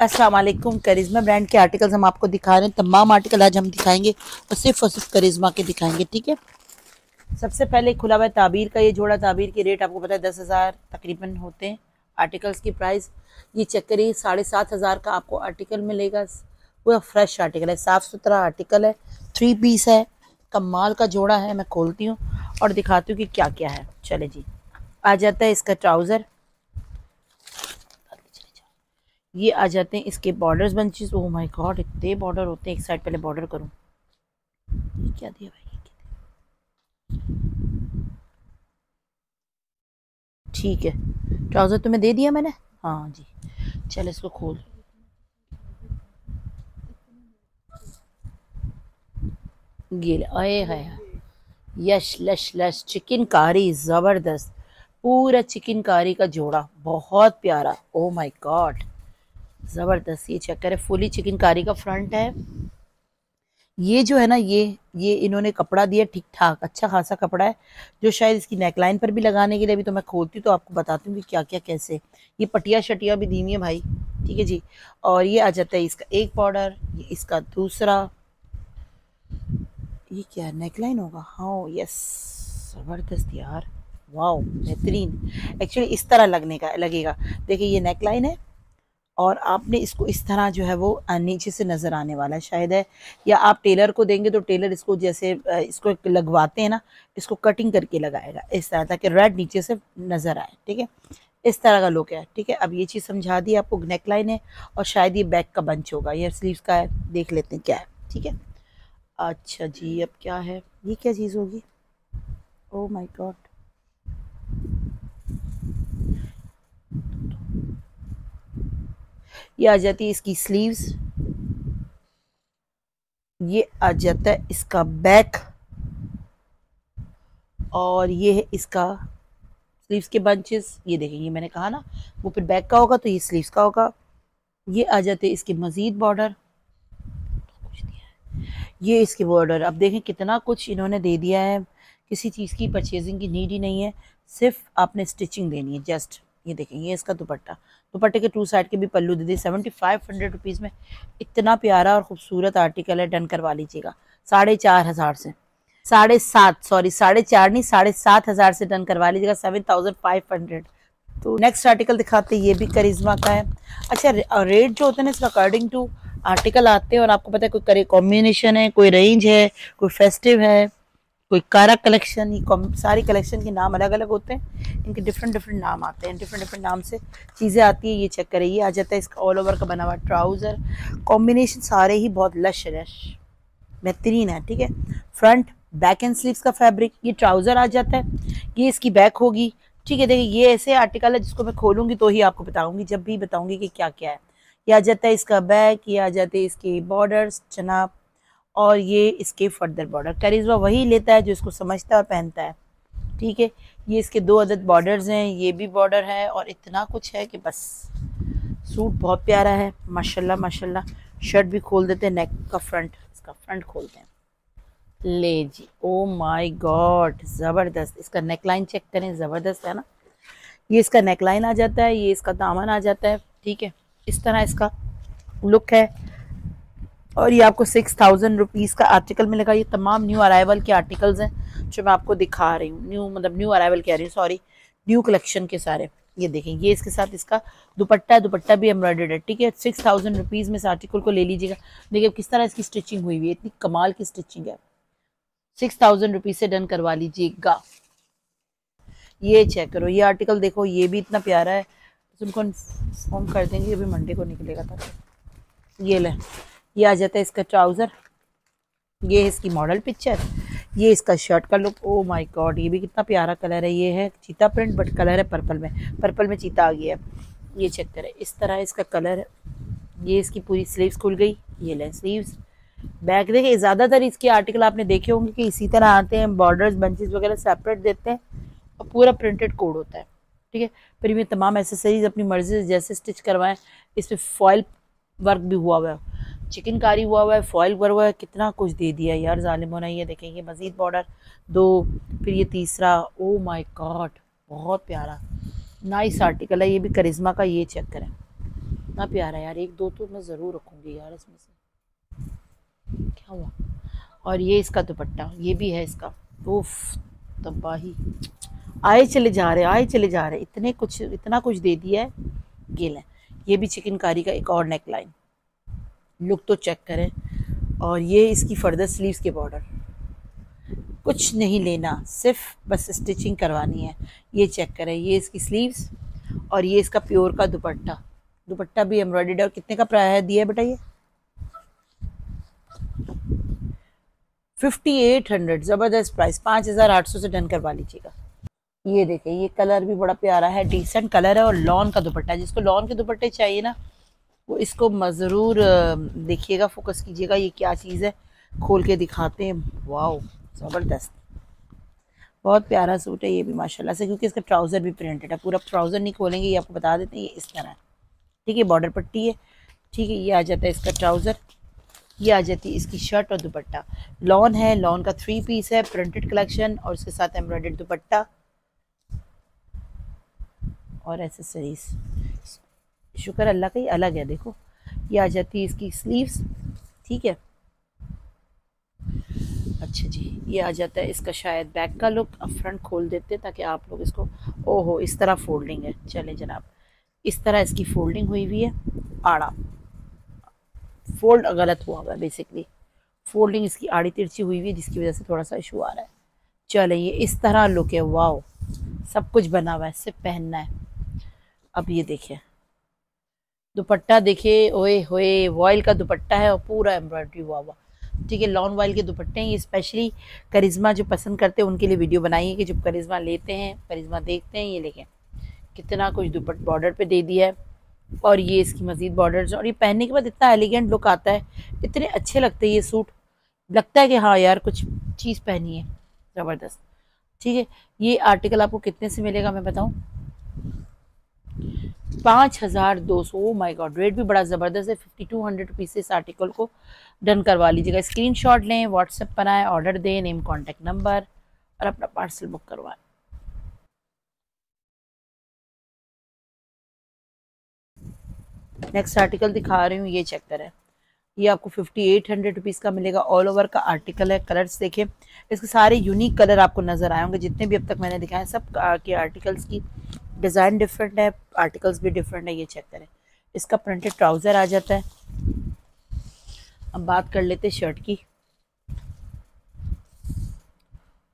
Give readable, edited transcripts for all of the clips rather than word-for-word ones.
अस्सलाम वालेकुम। करिश्मा ब्रांड के आर्टिकल्स हम आपको दिखा रहे हैं। तमाम आर्टिकल आज हम दिखाएंगे और सिर्फ करिश्मा के दिखाएंगे, ठीक है। सबसे पहले खुला हुआ है ताबीर का ये जोड़ा। ताबीर के रेट आपको पता है 10,000 तकरीबन होते हैं। आर्टिकल्स की प्राइस ये चेक करिए, 7,500 का आपको आर्टिकल मिलेगा। पूरा फ्रेश आर्टिकल है, साफ़ सुथरा आर्टिकल है, 3 पीस है, कमाल का जोड़ा है। मैं खोलती हूँ और दिखाती हूँ कि क्या क्या है। चले जी, आ जाता है इसका ट्राउज़र, ये आ जाते हैं इसके borders bunches. Oh my God, इतने बॉर्डर होते हैं। एक साइड पहले बॉर्डर करूं, ये क्या दिया भाई, ये क्या दिया? ठीक है, ट्राउज़र तुम्हें दे दिया मैंने, हाँ जी। चल इसको खोल, ये आए है यश लश लश चिकनकारी, ज़बरदस्त पूरा चिकनकारी का जोड़ा, बहुत प्यारा। ओह माय गॉड, ज़बरदस्त। ये चेक करें, फुली चिकनकारी का फ्रंट है। ये जो है ना, ये इन्होंने कपड़ा दिया ठीक ठाक, अच्छा खासा कपड़ा है, जो शायद इसकी नेकलाइन पर भी लगाने के लिए। अभी तो मैं खोलती तो आपको बताती हूँ कि क्या क्या कैसे। ये पटिया शटिया भी दी हुई है भाई, ठीक है जी। और ये आ जाता है इसका एक बॉर्डर, ये इसका दूसरा। ये क्या नेकलाइन होगा? हाँ यस, ज़बरदस्त यार, वाओ बेहतरीन। एक्चुअली इस तरह लगने का लगेगा। देखिए ये नेकलाइन है और आपने इसको इस तरह जो है वो नीचे से नज़र आने वाला है शायद है, या आप टेलर को देंगे तो टेलर इसको जैसे इसको लगवाते हैं ना, इसको कटिंग करके लगाएगा इस तरह, ताकि रेड नीचे से नज़र आए, ठीक है। इस तरह का लुक है, ठीक है। अब ये चीज़ समझा दी आपको। नेक लाइन है और शायद ये बैक का बंच होगा, ये स्लीव्स का है, देख लेते हैं क्या है, ठीक है। अच्छा जी, अब क्या है, ये क्या चीज़ होगी? ओह माय गॉड, ये आ जाती है इसकी स्लीव्स, ये आ जाता है इसका बैक, और ये है इसका स्लीव्स के बंचेस। ये देखेंगे, मैंने कहा ना वो फिर बैक का होगा तो ये स्लीव्स का होगा। ये आ जाते हैं इसके मजीद बॉर्डर, ये इसके बॉर्डर। अब देखें कितना कुछ इन्होंने दे दिया है। किसी चीज़ की परचेजिंग की नीड ही नहीं है, सिर्फ आपने स्टिचिंग देनी है जस्ट। ये देखें, ये इसका दुपट्टा, दुपट्टे के 2 साइड के भी पल्लू दे दिए 7500 रुपीज़ में। इतना प्यारा और खूबसूरत आर्टिकल है, डन करवा लीजिएगा 4,500 से। 7,500, सॉरी 4,500 नहीं, 7,500 से डन करवा लीजिएगा, 7,500। तो नेक्स्ट आर्टिकल दिखाते हैं, ये भी करिश्मा का है। अच्छा, रेट जो होते हैं ना इसका अकॉर्डिंग टू आर्टिकल आते हैं, और आपको पता है कोई कॉम्बिनेशन है, कोई रेंज है, कोई फेस्टिव है, कोई कारा कलेक्शन। ये सारी कलेक्शन के नाम अलग अलग होते हैं, इनके डिफरेंट डिफरेंट नाम आते हैं, डिफरेंट डिफरेंट नाम से चीज़ें आती है। ये चेक करें, ये आ जाता है इसका ऑल ओवर का बना हुआ ट्राउज़र। कॉम्बिनेशन सारे ही बहुत लश रश बेहतरीन है, ठीक है। फ्रंट बैक एंड स्लीव्स का फैब्रिक, ये ट्राउज़र आ जाता है, ये इसकी बैक होगी, ठीक है। देखिए ये ऐसे आर्टिकल है जिसको मैं खोलूंगी तो ही आपको बताऊंगी, जब भी बताऊंगी कि क्या क्या है। ये आ जाता है इसका बैक, ये आ जाते हैं इसके बॉर्डर्स जनाब, और ये इसके फर्दर बॉर्डर। करिश्मा वही लेता है जो इसको समझता है और पहनता है, ठीक है। ये इसके 2 अदद बॉर्डर्स हैं, ये भी बॉर्डर है, और इतना कुछ है कि बस। सूट बहुत प्यारा है माशाल्लाह माशाल्लाह। शर्ट भी खोल देते हैं, नेक का फ्रंट, इसका फ्रंट खोलते हैं, ले जी। ओ माय गॉड, ज़बरदस्त। इसका नेकलाइन चेक करें, ज़बरदस्त है ना। ये इसका नेकलाइन आ जाता है, ये इसका दामन आ जाता है, ठीक है। इस तरह इसका लुक है, और ये आपको 6,000 रुपीज़ का आर्टिकल मिलेगा। ये तमाम न्यू अराइवल के आर्टिकल्स हैं जो मैं आपको दिखा रही हूँ। न्यू मतलब न्यू अराइवल कह रही हूँ, सॉरी, न्यू कलेक्शन के सारे। ये देखें, ये इसके साथ इसका दुपट्टा, दुपट्टा भी एम्ब्रॉयडर्ड है, ठीक है। 6,000 रुपीज़ में इस आर्टिकल को ले लीजिएगा। देखिए किस तरह इसकी स्टिचिंग हुई हुई है, इतनी कमाल की स्टिचिंग है। 6,000 रुपीज़ से डन करवा लीजिएगा। ये चेक करो, ये आर्टिकल देखो, ये भी इतना प्यारा है। तुमको इन्फॉर्म कर देंगे, अभी मंडे को निकलेगा था। ये ले, ये आ जाता है इसका ट्राउज़र, ये इसकी मॉडल पिक्चर, ये इसका शर्ट का लुक। ओ माय गॉड, ये भी कितना प्यारा कलर है। ये है चीता प्रिंट, बट कलर है पर्पल में, पर्पल में चीता आ गया है। ये चेक करें, इस तरह इसका कलर है। ये इसकी पूरी स्लीव्स खुल गई, ये ले स्लीव्स। बैक देखिए, ज़्यादातर इसके आर्टिकल आपने देखे होंगे कि इसी तरह आते हैं, बॉर्डर्स बंचेस वगैरह सेपरेट देते हैं, और पूरा प्रिंटेड कोड होता है, ठीक है। फिर इनमें तमाम एसेसरीज अपनी मर्जी से जैसे स्टिच करवाएं। इस पर फॉयल वर्क भी हुआ हुआ है, चिकनकारी हुआ हुआ है, फॉयल वर्क हुआ है, कितना कुछ दे दिया यार जालिमों ने। ये देखेंगे मजीद बॉर्डर 2, फिर ये तीसरा। ओ माय गॉड, बहुत प्यारा नाइस आर्टिकल है, ये भी करिश्मा का। ये चेक करें, इतना प्यारा यार, एक दो तो मैं ज़रूर रखूँगी यार इसमें से। क्या हुआ? और ये इसका दुपट्टा, ये भी है इसका। उफ, तबाही। आए चले जा रहे, आए चले जा रहे, इतने कुछ, इतना कुछ दे दिया है। ये लें, ये भी चिकनकारी का एक और नेक लाइन, लुक तो चेक करें। और ये इसकी फर्दर स्लीव्स के बॉर्डर, कुछ नहीं लेना, सिर्फ बस स्टिचिंग करवानी है। ये चेक करें, ये इसकी स्लीव्स और ये इसका प्योर का दुपट्टा। दुपट्टा भी एम्ब्रॉयडर्ड है। और कितने का प्राइस दिया है बेटा ये? 5800, ज़बरदस्त प्राइस। 5800 से डन करवा लीजिएगा। ये देखें, ये कलर भी बड़ा प्यारा है, डिसेंट कलर है और लॉन का दुपट्टा है। जिसको लॉन के दुपट्टे चाहिए ना, वो इसको ज़रूर देखिएगा, फोकस कीजिएगा। ये क्या चीज़ है, खोल के दिखाते हैं। वाओ, ज़बरदस्त, बहुत प्यारा सूट है ये भी माशाल्लाह से, क्योंकि इसका ट्राउज़र भी प्रिंटेड है। पूरा ट्राउज़र नहीं खोलेंगे, ये आपको बता देते हैं। ये इस तरह है, ठीक है, बॉर्डर पट्टी है, ठीक है। ये आ जाता है इसका ट्राउज़र, ये आ जाती है इसकी शर्ट और दुपट्टा। लॉन है, लॉन का 3 पीस है, प्रिंटेड कलेक्शन और उसके साथ एम्ब्रॉयडर्ड दुपट्टा और एसेसरीज। शुक्र अल्लाह का, ही अलग है। देखो, ये आ जाती है इसकी स्लीव्स, ठीक है। अच्छा जी, ये आ जाता है इसका शायद बैक का लुक। अब फ्रंट खोल देते ताकि आप लोग इसको, ओहो, इस तरह फोल्डिंग है। चले जनाब, इस तरह इसकी फोल्डिंग हुई हुई है। आड़ा फोल्ड गलत हुआ हुआ है, बेसिकली फोल्डिंग इसकी आड़ी तिरछी हुई हुई है, जिसकी वजह से थोड़ा सा इशू आ रहा है। चले, ये इस तरह लुक है। वाओ, सब कुछ बना हुआ है, सिर्फ पहनना है। अब ये देखिए दुपट्टा, देखिए, ओए होए, वॉयल का दुपट्टा है और पूरा एम्ब्रॉयडरी हुआ हुआ, ठीक है। लॉन वॉयल के दुपट्टे हैं ये, स्पेशली करिश्मा जो पसंद करते हैं उनके लिए वीडियो बनाई है कि जब करिश्मा लेते हैं, करिश्मा देखते हैं। ये देखें कितना कुछ दुपट्टा बॉर्डर पे दे दिया है और ये इसकी मजीद बॉर्डर्स। और ये पहनने के बाद इतना एलिगेंट लुक आता है, इतने अच्छे लगते हैं ये सूट। लगता है कि हाँ यार कुछ चीज़ पहनी है, ज़बरदस्त, ठीक है। ये आर्टिकल आपको कितने से मिलेगा मैं बताऊँ? 5200। ओ माय गॉड, रेट भी बड़ा ज़बरदस्त है। 5200 रुपीज़ से इस आर्टिकल को डन करवा लीजिएगा। स्क्रीनशॉट लें, व्हाट्सएप पर आए, ऑर्डर दें, नेम कॉन्टैक्ट नंबर और अपना पार्सल बुक करवाएं। नेक्स्ट आर्टिकल दिखा रही हूँ, ये चेक करें। ये आपको 5800 रुपीज़ का मिलेगा। ऑल ओवर का आर्टिकल है। कलर्स देखें, इसके सारे यूनिक कलर आपको नज़र आए होंगे जितने भी अब तक मैंने दिखाए। सब के आर्टिकल्स की डिज़ाइन डिफरेंट है, आर्टिकल्स भी डिफरेंट है। ये चेक करें, इसका प्रिंटेड ट्राउज़र आ जाता है। अब बात कर लेते शर्ट की।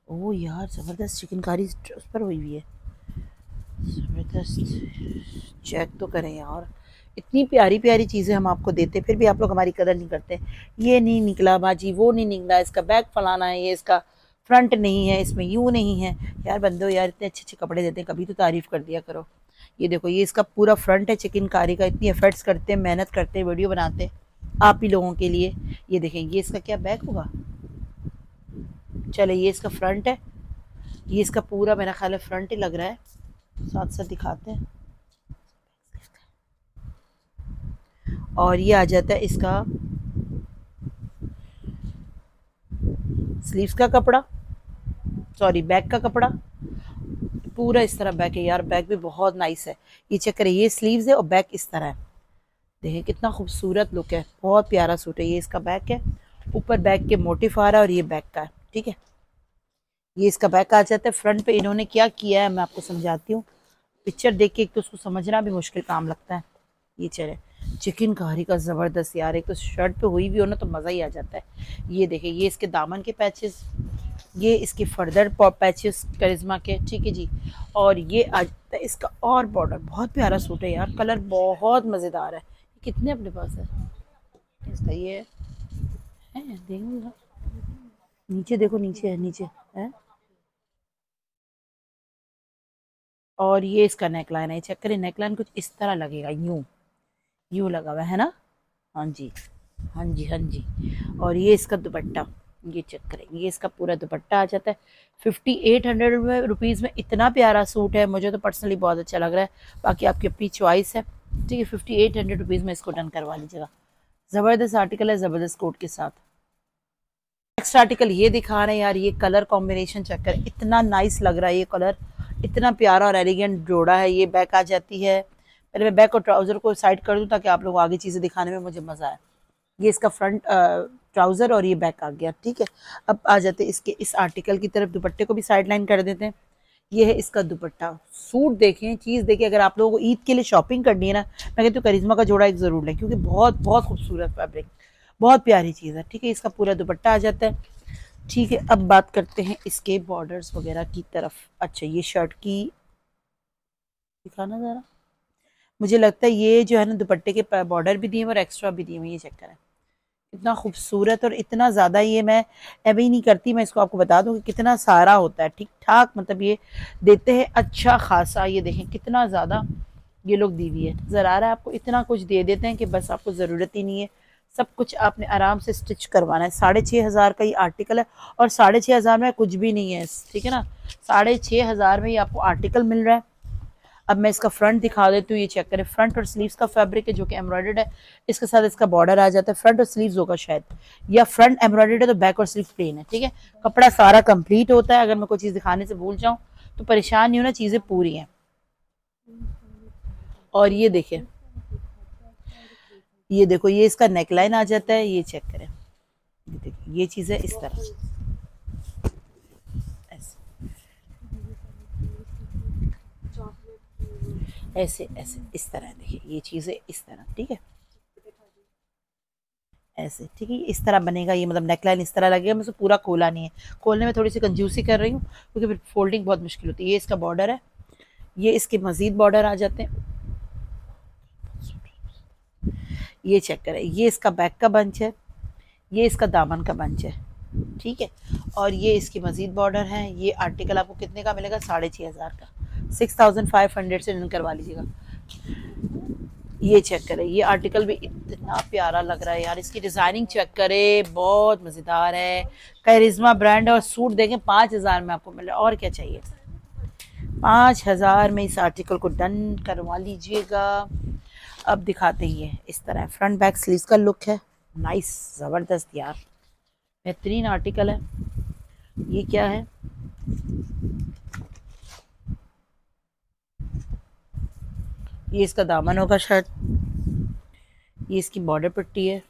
ओह यार, ज़बरदस्त चिकनकारी उस पर हुई हुई है, ज़बरदस्त। चेक तो करें यार, इतनी प्यारी प्यारी चीज़ें हम आपको देते, फिर भी आप लोग हमारी कदर नहीं करते। ये नहीं निकला बाजी, वो नहीं निकला, इसका बैक फलाना है, ये इसका फ्रंट नहीं है, इसमें यूँ नहीं है। यार बंदो, यार इतने अच्छे अच्छे कपड़े देते हैं, कभी तो तारीफ़ कर दिया करो। ये देखो, ये इसका पूरा फ्रंट है चिकनकारी का। इतनी एफर्ट्स करते हैं, मेहनत करते हैं, वीडियो बनाते हैं आप ही लोगों के लिए। ये देखें, ये इसका क्या बैक होगा। चले, ये इसका फ्रंट है, ये इसका पूरा मेरा ख्याल है फ्रंट ही लग रहा है। साथ साथ दिखाते हैं। और ये आ जाता है इसका स्लीव्स का कपड़ा, सॉरी बैक का कपड़ा, पूरा इस तरह बैक है। यार बैक भी बहुत नाइस है। ये चेक करें, ये स्लीव्स है और बैक इस तरह है। देखें कितना खूबसूरत लुक है, बहुत प्यारा सूट है। ये इसका बैक है, ऊपर बैक के मोटिफ आ रहा है और ये बैक का है, ठीक है। ये इसका बैक आ जाता है। फ्रंट पे इन्होंने क्या किया है मैं आपको समझाती हूँ। पिक्चर देख के एक तो उसको समझना भी मुश्किल काम लगता है। ये चले, चिकनकारी का ज़बरदस्त यार, एक तो शर्ट पे हुई भी हो ना तो मज़ा ही आ जाता है। ये देखें, ये इसके दामन के पैचेस, ये इसके फर्दर पैचेस करिश्मा के, ठीक है जी। और ये आ जाता है इसका और बॉर्डर। बहुत प्यारा सूट है यार, कलर बहुत मज़ेदार है। कितने अपने पास है इसका? ये है, देखेंगे नीचे, देखो नीचे है, नीचे है। और ये इसका नेकलाइन है, चेक करें, नेकलाइन कुछ इस तरह लगेगा, यूं यूं लगा हुआ है ना। हाँ जी, हाँ जी, हाँ जी। और ये इसका दुपट्टा, ये चेक करें, ये इसका पूरा दुपट्टा आ जाता है। 5800 रुपीज़ में इतना प्यारा सूट है, मुझे तो पर्सनली बहुत अच्छा लग रहा है। बाकी आपकी अपनी चॉइस है, ठीक है। 5800 रुपीज़ में इसको डन करवा लीजिएगा। ज़बरदस्त आर्टिकल है, ज़बरदस्त कोट के साथ। नेक्स्ट आर्टिकल ये दिखा रहे हैं यार, ये कलर कॉम्बिनेशन चेक करें, इतना नाइस लग रहा है ये कलर, इतना प्यारा और एलिगेंट जोड़ा है। ये बैक आ जाती है, पहले मैं बैक और ट्राउज़र को साइड कर दूँ ताकि आप लोग आगे चीज़ें दिखाने में मुझे मज़ा आए। ये इसका फ्रंट ट्राउज़र और ये बैक आ गया, ठीक है। अब आ जाते इसके इस आर्टिकल की तरफ, दुपट्टे को भी साइड लाइन कर देते हैं। ये है इसका दुपट्टा। सूट देखें, चीज़ देखें, अगर आप लोगों को ईद के लिए शॉपिंग करनी है ना, मैं कहती हूँ करिश्मा का जोड़ा एक ज़रूर लें, क्योंकि बहुत बहुत खूबसूरत फैब्रिक, बहुत प्यारी चीज़ है, ठीक है। इसका पूरा दुपट्टा आ जाता है, ठीक है। अब बात करते हैं इसके बॉर्डर्स वगैरह की तरफ। अच्छा, ये शर्ट की दिखाना ज़रा। मुझे लगता है ये जो है ना दुपट्टे के बॉर्डर भी दिए हुए और एक्स्ट्रा भी दिए हुए, ये चेक करें इतना खूबसूरत और इतना ज़्यादा। ये मैं अभी नहीं करती, मैं इसको आपको बता दूं कि कितना सारा होता है, ठीक ठाक, मतलब ये देते हैं अच्छा खासा। ये देखें कितना ज़्यादा ये लोग दी हुई है, नज़र आ रहा है आपको, इतना कुछ दे देते हैं कि बस आपको ज़रूरत ही नहीं है, सब कुछ आपने आराम से स्टिच करवाना है। 6,500 का ये आर्टिकल है और 6,500 में कुछ भी नहीं है, ठीक है ना। 6,500 में ये आपको आर्टिकल मिल रहा है। अब मैं इसका फ्रंट दिखा देती हूँ, ये चेक करें, फ्रंट और स्लीव्स का फैब्रिक है जो कि एम्ब्रॉयडर्ड है, इसके साथ इसका बॉर्डर आ जाता है। फ्रंट और स्लीव्स होगा शायद, या फ्रंट एम्ब्रॉयडर्ड है तो बैक और स्लीव प्लेन है, ठीक है। कपड़ा सारा कंप्लीट होता है। अगर मैं कोई चीज़ दिखाने से भूल जाऊँ तो परेशान नहीं होना, चीज़ें पूरी हैं। और ये देखें, ये देखो, ये इसका नेकलाइन आ जाता है, ये चेक करें, ये देखिए, ये चीज़ है इस तरह, ऐसे ऐसे इस तरह, देखिए ये चीज़ें इस तरह, ठीक है, ऐसे, ठीक है। इस तरह बनेगा ये, मतलब नेकलाइन इस तरह लगेगा। मैं इसे पूरा खोला नहीं है, खोलने में थोड़ी सी कंजूसी कर रही हूँ क्योंकि फिर फोल्डिंग बहुत मुश्किल होती है। ये इसका बॉर्डर है, ये इसके मजीद बॉर्डर आ जाते हैं, ये चेक करें, ये इसका बैक का बंच है, ये इसका दामन का बंच है, ठीक है। और ये इसकी मजीद बॉर्डर है। ये आर्टिकल आपको कितने का मिलेगा? 6,500 का, 6,500 से डन करवा लीजिएगा। ये चेक करें, ये आर्टिकल भी इतना प्यारा लग रहा है यार, इसकी डिजाइनिंग चेक करें, बहुत मजेदार है। करिश्मा ब्रांड और सूट देखें 5,000 में आपको मिल रहा है, और क्या चाहिए। 5,000 में इस आर्टिकल को डन करवा लीजिएगा। अब दिखाते हैं, ये इस तरह फ्रंट बैक स्लीव्स का लुक है, नाइस, जबरदस्त यार, बेहतरीन आर्टिकल है। ये क्या है, ये इसका दामन होगा शायद, ये इसकी बॉर्डर पट्टी है,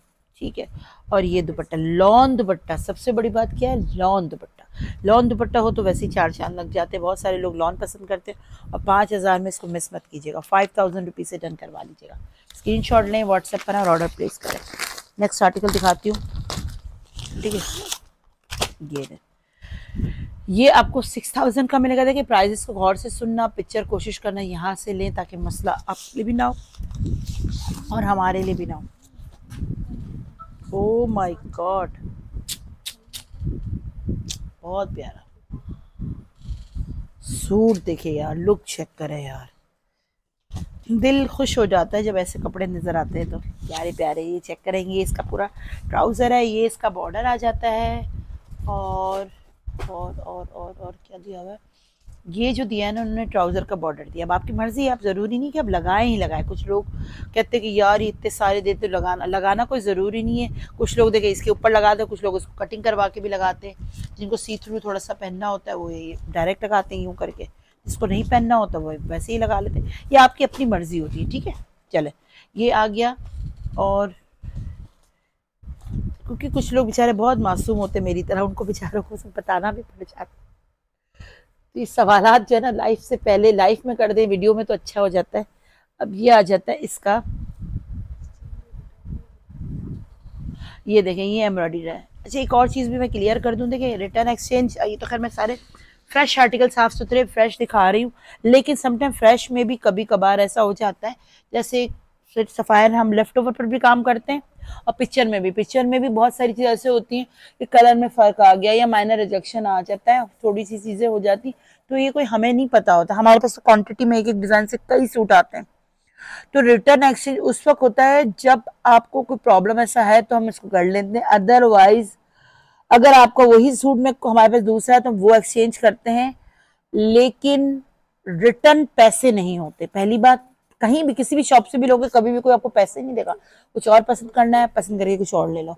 ठीक है। और ये दुपट्टा, लॉन दुपट्टा, सबसे बड़ी बात क्या है, लॉन दुपट्टा। लॉन दुपट्टा हो तो वैसे ही 4 चांद लग जाते हैं, बहुत सारे लोग लॉन पसंद करते हैं। और 5,000 में इसको मिस मत कीजिएगा, 5,000 रुपीज़ से डन करवा लीजिएगा। स्क्रीनशॉट लें, व्हाट्सएप पर और ऑर्डर प्लेस करें। नेक्स्ट आर्टिकल दिखाती हूँ, ठीक है। ये आपको 6,000 का मिलेगा। देखिए प्राइजेस को गौर से सुनना, पिक्चर कोशिश करना यहाँ से लें ताकि मसला आपके लिए भी ना हो और हमारे लिए भी ना हो। ओह माय गॉड, बहुत प्यारा सूट, देखिए यार, लुक चेक करें यार, दिल खुश हो जाता है जब ऐसे कपड़े नज़र आते हैं तो प्यारे प्यारे। ये चेक करेंगे, ये इसका पूरा ट्राउज़र है, ये इसका बॉर्डर आ जाता है। और क्या दिया हुआ है, ये जो दिया है ना उन्होंने, ट्राउज़र का बॉर्डर दिया। अब आपकी मर्ज़ी है, आप ज़रूरी नहीं कि आप लगाएं ही लगाएं। कुछ लोग कहते हैं कि यार ये इतने सारे देते, लगाना कोई ज़रूरी नहीं है। कुछ लोग देखे इसके ऊपर लगाते हैं, कुछ लोग इसको कटिंग करवा के भी लगाते हैं। जिनको सी थ्रू थोड़ा सा पहनना होता है वो ये डायरेक्ट लगाते हैं यूँ करके, जिसको नहीं पहनना होता वो वैसे ही लगा लेते हैं। ये आपकी अपनी मर्ज़ी होती है, ठीक है। चले, ये आ गया। और क्योंकि कुछ लोग बेचारे बहुत मासूम होते हैं मेरी तरह, उनको बेचारों को सब बताना भी पड़ जाता है, तो ये सवालात जो है ना लाइफ से पहले लाइफ में कर दें, वीडियो में तो अच्छा हो जाता है। अब ये आ जाता है इसका, ये देखें, ये एम्ब्रॉयडरी है। अच्छा, एक और चीज़ भी मैं क्लियर कर दूं, देखिए रिटर्न एक्सचेंज, ये तो खैर मैं सारे फ्रेश आर्टिकल साफ सुथरे फ्रेश दिखा रही हूँ, लेकिन समटाइम फ्रेश में भी कभी कभार ऐसा हो जाता है, जैसे सफ़ायर हम लेफ्ट ओवर पर भी काम करते हैं और पिक्चर में भी बहुत सारी चीज़ें ऐसे होती हैं कि कलर में फ़र्क आ गया या माइनर रिजेक्शन आ जाता है, थोड़ी सी चीज़ें हो जाती, तो ये कोई हमें नहीं पता होता। हमारे पास क्वांटिटी में एक एक डिज़ाइन से कई सूट आते हैं, तो रिटर्न एक्सचेंज उस वक्त होता है जब आपको कोई प्रॉब्लम ऐसा है तो हम इसको कर लेते हैं। अदरवाइज अगर आपका वही सूट में हमारे पास दूसरा है तो वो एक्सचेंज करते हैं, लेकिन रिटर्न पैसे नहीं होते। पहली बात, कहीं भी किसी भी शॉप से भी लोगे कभी भी कोई आपको पैसे नहीं देगा। कुछ और पसंद करना है, पसंद करके कुछ और ले लो।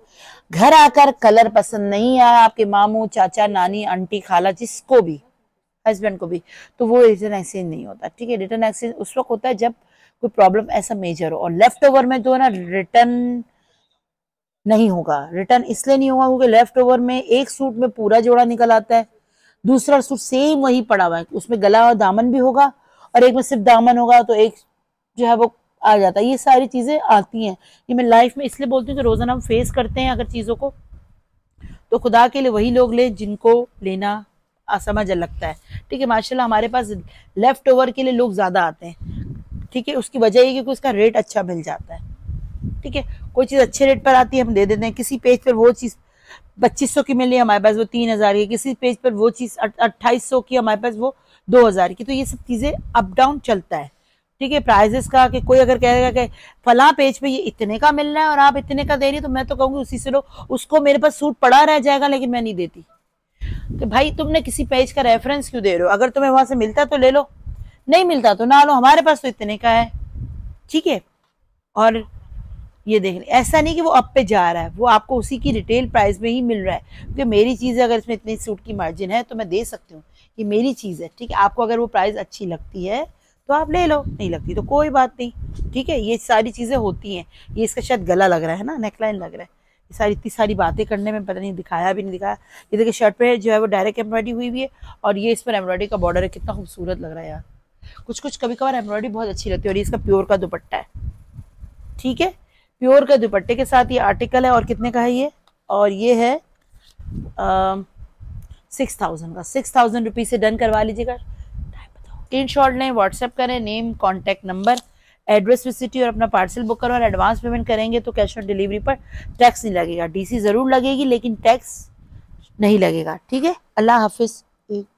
घर आकर कलर पसंद नहीं आया आपके मामू चाचा नानी आंटी खाला जिसको भी, हस्बैंड को भी, तो वो रिटर्न एक्सचेंज नहीं होता, ठीक है। रिटर्न एक्सचेंज उस वक्त होता है जब कोई प्रॉब्लम ऐसा मेजर हो। और लेफ्ट ओवर में जो है ना रिटर्न नहीं होगा। रिटर्न इसलिए नहीं होगा क्योंकि लेफ्ट ओवर में एक सूट में पूरा जोड़ा निकल आता है, दूसरा सूट सेम वही पड़ा हुआ है, उसमें गला और दामन भी होगा, और एक में सिर्फ दामन होगा, तो एक जो है वो आ जाता है। ये सारी चीजें आती हैं, ये मैं लाइफ में इसलिए बोलती हूँ कि रोजाना हम फेस करते हैं अगर चीजों को, तो खुदा के लिए वही लोग ले जिनको लेना असमझ लगता है। ठीक है, माशाल्लाह हमारे पास लेफ्ट ओवर के लिए लोग ज्यादा आते हैं। ठीक है, उसकी वजह ये कि उसका रेट अच्छा मिल जाता है। ठीक है, कोई चीज अच्छे रेट पर आती है हम दे देते हैं। किसी पेज पर वो चीज 2500 की मिली हमारे पास वो 3000 की, किसी पेज पर वो चीज 2800 की हमारे पास वो 2000 की। तो ये सब चीजें अप डाउन चलता है। ठीक है, प्राइजेस का कि कोई अगर कहेगा कि फला पेज पे ये इतने का मिल रहा है और आप इतने का दे रही, तो मैं तो कहूंगी उसी से लो, उसको मेरे पास सूट पड़ा रह जाएगा लेकिन मैं नहीं देती। कि भाई तुमने किसी पेज का रेफरेंस क्यों दे रहे हो? अगर तुम्हें वहां से मिलता तो ले लो, नहीं मिलता तो ना लो, हमारे पास तो इतने का है। ठीक है, और ये देख रहे, ऐसा नहीं कि वो अप पे जा रहा है, वो आपको उसी की रिटेल प्राइस में ही मिल रहा है। क्योंकि मेरी चीज़ है, अगर इसमें इतनी सूट की मार्जिन है तो मैं दे सकती हूँ, ये मेरी चीज़ है। ठीक है, आपको अगर वो प्राइस अच्छी लगती है तो आप ले लो, नहीं लगती तो कोई बात नहीं। ठीक है, ये सारी चीज़ें होती हैं। ये इसका शायद गला लग रहा है ना, नेकलाइन लग रहा है। ये सारी इतनी सारी बातें करने में पता नहीं दिखाया भी नहीं दिखाया। ये देखिए शर्ट पे जो है वो डायरेक्ट एम्ब्रॉयडरी हुई हुई है, और ये इस पर एम्ब्रॉयडरी का बॉर्डर है। कितना खूबसूरत लग रहा है यार। कुछ कुछ कभी कभार एम्ब्रॉयडरी बहुत अच्छी लगती है। और ये इसका प्योर का दुपट्टा है। ठीक है, प्योर का दुपट्टे के साथ ये आर्टिकल है। और कितने का है ये? और ये है 6000 का। 6000 रुपीज से डन करवा लीजिएगा। स्क्रीन शॉट लें, व्हाट्सएप करें, name, contact number, address with city और अपना पार्सल बुक करो। और एडवांस पेमेंट करेंगे तो कैश ऑन डिलीवरी पर टैक्स नहीं लगेगा। डीसी जरूर लगेगी लेकिन टैक्स नहीं लगेगा। ठीक है, अल्लाह हाफिज। 1 2